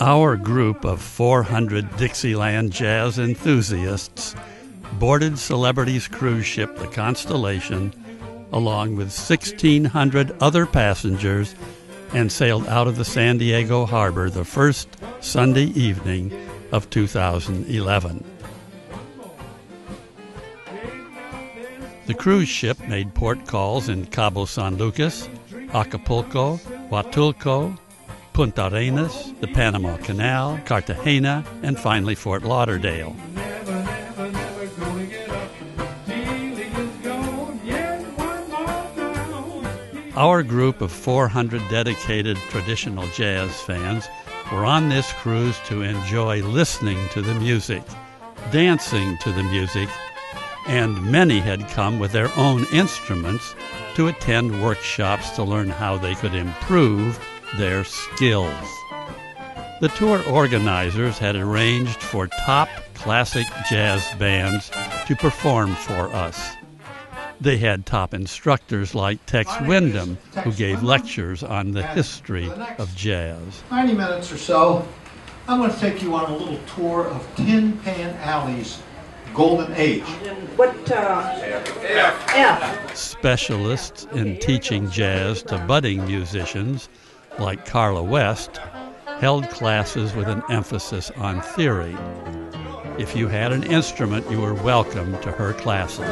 Our group of 400 Dixieland jazz enthusiasts boarded Celebrity's cruise ship, the Constellation, along with 1,600 other passengers, and sailed out of the San Diego harbor the first Sunday evening of 2011. The cruise ship made port calls in Cabo San Lucas, Acapulco, Huatulco, Punta Arenas, the Panama Canal, Cartagena, and finally Fort Lauderdale. Our group of 400 dedicated traditional jazz fans were on this cruise to enjoy listening to the music, dancing to the music, and many had come with their own instruments to attend workshops to learn how they could improve their skills. The tour organizers had arranged for top classic jazz bands to perform for us. They had top instructors like Tex Wyndham, who gave lectures on the history of jazz. 90 minutes or so, I'm going to take you on a little tour of Tin Pan Alley's golden age. What, F? Specialists in teaching jazz to budding musicians, like Carla West, held classes with an emphasis on theory. If you had an instrument, you were welcome to her classes.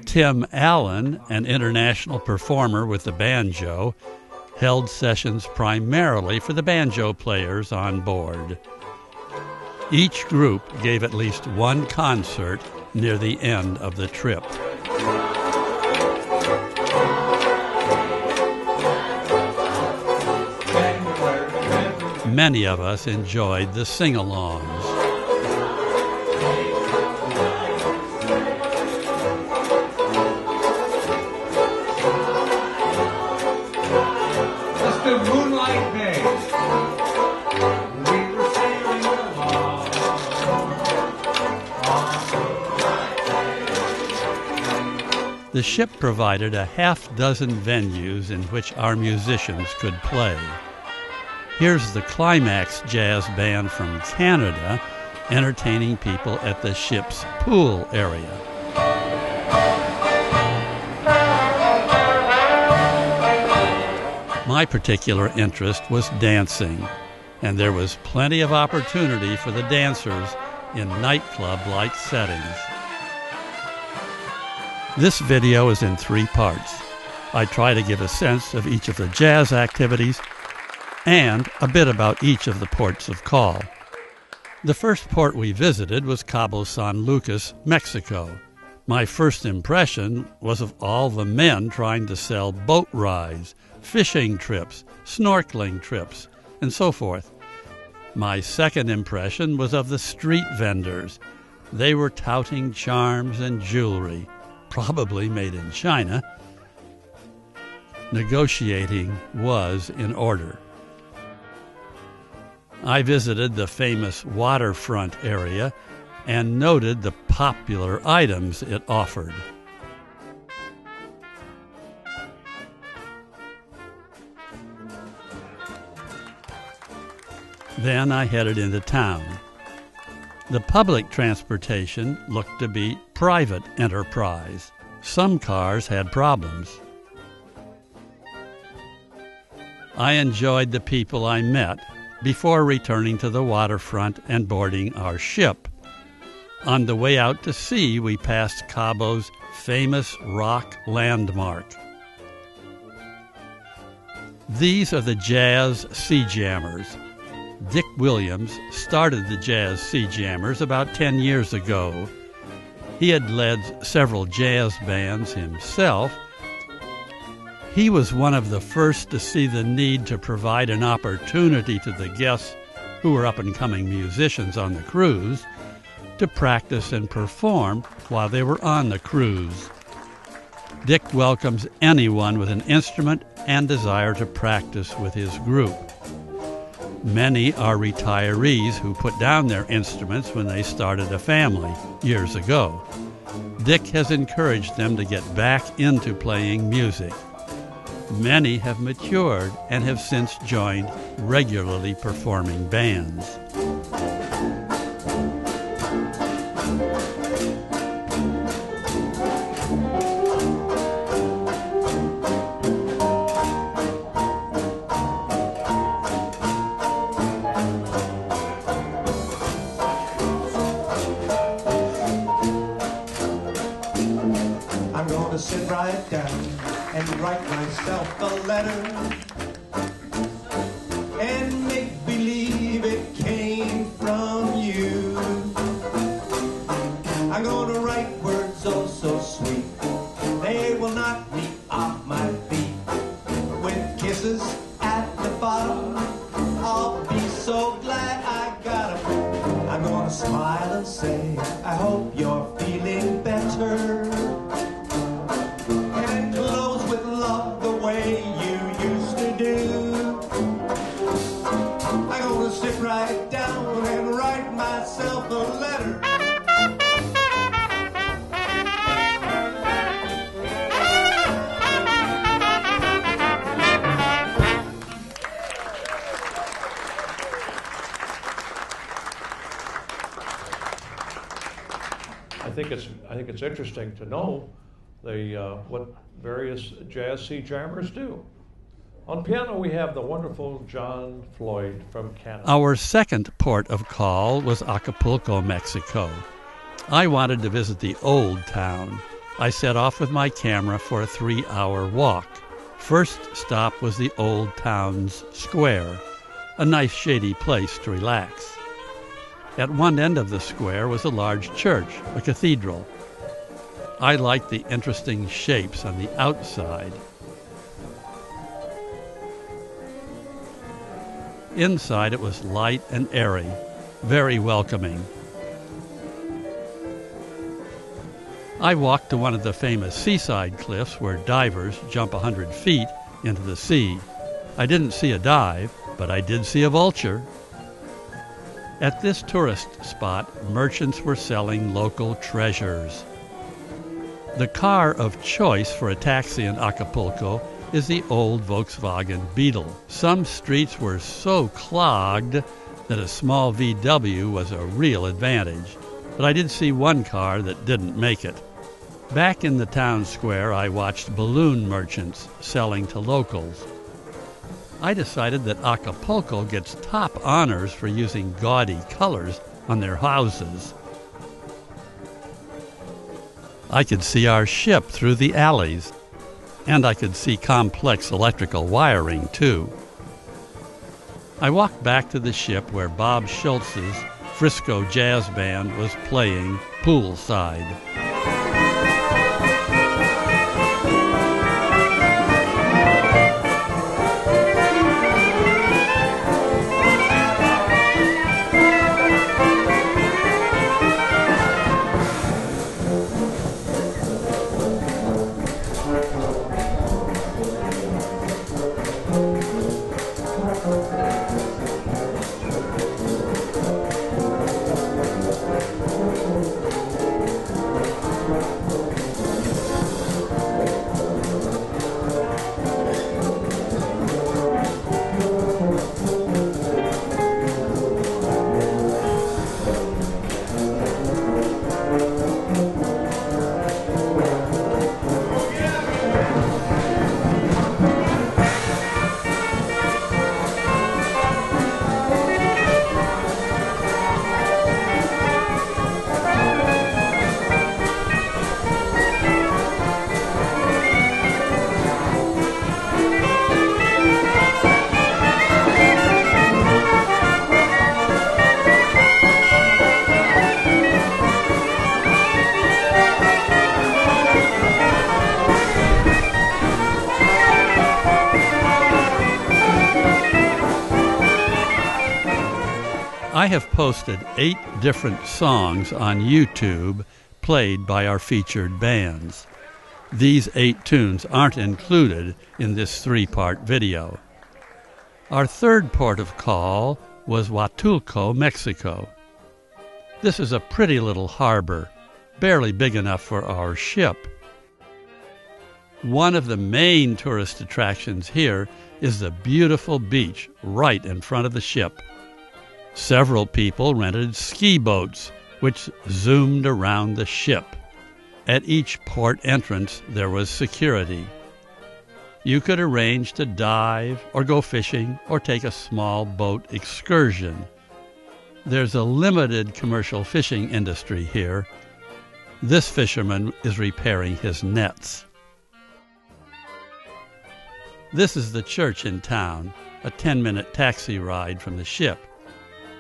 Tim Allen, an international performer with the banjo, held sessions primarily for the banjo players on board. Each group gave at least one concert near the end of the trip. Many of us enjoyed the sing-alongs. Moonlight Bay. We were sailing along. The ship provided a half-dozen venues in which our musicians could play. Here's the Climax Jazz Band from Canada entertaining people at the ship's pool area. My particular interest was dancing, and there was plenty of opportunity for the dancers in nightclub-like settings. This video is in 3 parts. I try to give a sense of each of the jazz activities and a bit about each of the ports of call. The first port we visited was Cabo San Lucas, Mexico. My first impression was of all the men trying to sell boat rides, fishing trips, snorkeling trips, and so forth. My second impression was of the street vendors. They were touting charms and jewelry, probably made in China. Negotiating was in order. I visited the famous waterfront area and noted the popular items it offered. Then I headed into town. The public transportation looked to be private enterprise. Some cars had problems. I enjoyed the people I met before returning to the waterfront and boarding our ship. On the way out to sea, we passed Cabo's famous rock landmark. These are the Jazz Sea Jammers. Dick Williams started the Jazz Sea Jammers about 10 years ago. He had led several jazz bands himself. He was one of the first to see the need to provide an opportunity to the guests who were up-and-coming musicians on the cruise to practice and perform while they were on the cruise. Dick welcomes anyone with an instrument and desire to practice with his group. Many are retirees who put down their instruments when they started a family years ago. Dick has encouraged them to get back into playing music. Many have matured and have since joined regularly performing bands. I'm gonna sit right down and write myself a letter and make believe it came from you. I'm gonna write words oh so sweet, they will knock me off my feet. With kisses at the bottom, I'll be so glad I got 'em. I'm gonna smile and say, I hope you're feeling better. Right down and write myself a letter. I think it's interesting to know what various jazz sea jammers do. On piano, we have the wonderful John Floyd from Canal. Our second port of call was Acapulco, Mexico. I wanted to visit the old town. I set off with my camera for a 3-hour walk. First stop was the old town's square, a nice shady place to relax. At one end of the square was a large church, a cathedral. I liked the interesting shapes on the outside. Inside it was light and airy, very welcoming. I walked to one of the famous seaside cliffs where divers jump 100 feet into the sea. I didn't see a dive, but I did see a vulture. At this tourist spot, merchants were selling local treasures. The car of choice for a taxi in Acapulco is the old Volkswagen Beetle. Some streets were so clogged that a small VW was a real advantage, but I did see one car that didn't make it. Back in the town square, I watched balloon merchants selling to locals. I decided that Acapulco gets top honors for using gaudy colors on their houses. I could see our ship through the alleys, and I could see complex electrical wiring, too. I walked back to the ship where Bob Schultz's Frisco Jazz Band was playing poolside. I have posted 8 different songs on YouTube played by our featured bands. These 8 tunes aren't included in this 3-part video. Our third port of call was Huatulco, Mexico. This is a pretty little harbor, barely big enough for our ship. One of the main tourist attractions here is the beautiful beach right in front of the ship. Several people rented ski boats, which zoomed around the ship. At each port entrance, there was security. You could arrange to dive or go fishing or take a small boat excursion. There's a limited commercial fishing industry here. This fisherman is repairing his nets. This is the church in town, a 10-minute taxi ride from the ship.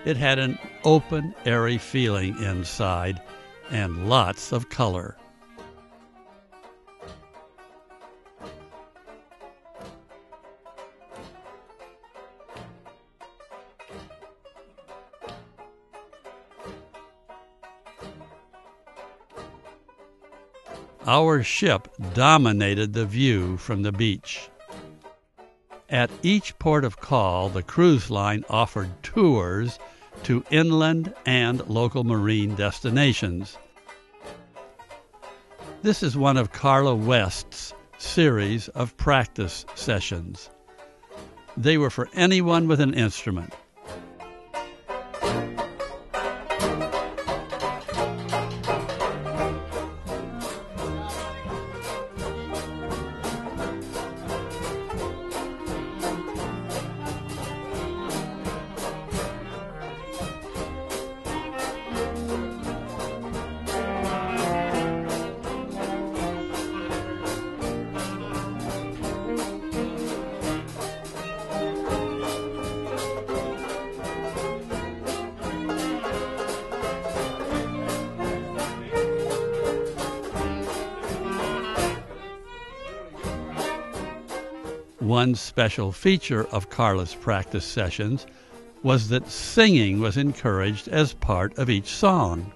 It had an open, airy feeling inside and lots of color. Our ship dominated the view from the beach. At each port of call, the cruise line offered tours to inland and local marine destinations. This is one of Carla West's series of practice sessions. They were for anyone with an instrument. One special feature of Carla's practice sessions was that singing was encouraged as part of each song.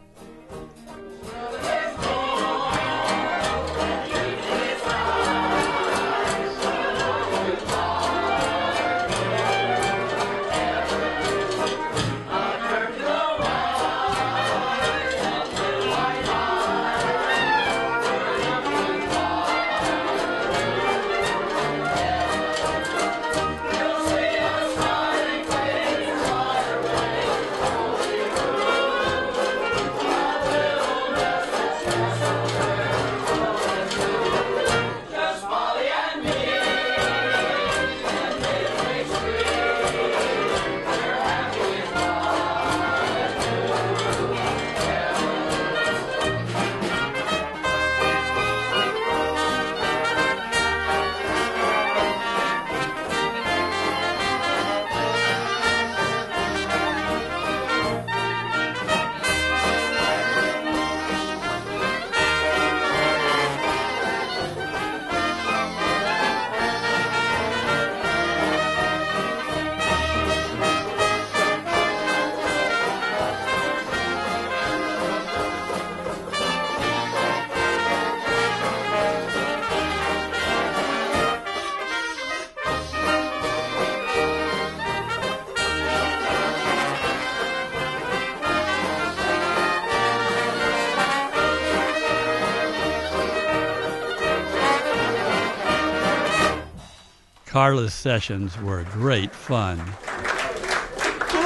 Carla's sessions were great fun.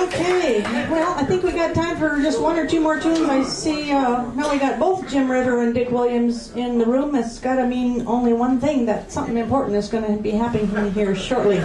Okay, well, I think we got time for just one or two more tunes. I see now we got both Jim Ritter and Dick Williams in the room. It's got to mean only one thing, that something important is going to be happening here shortly.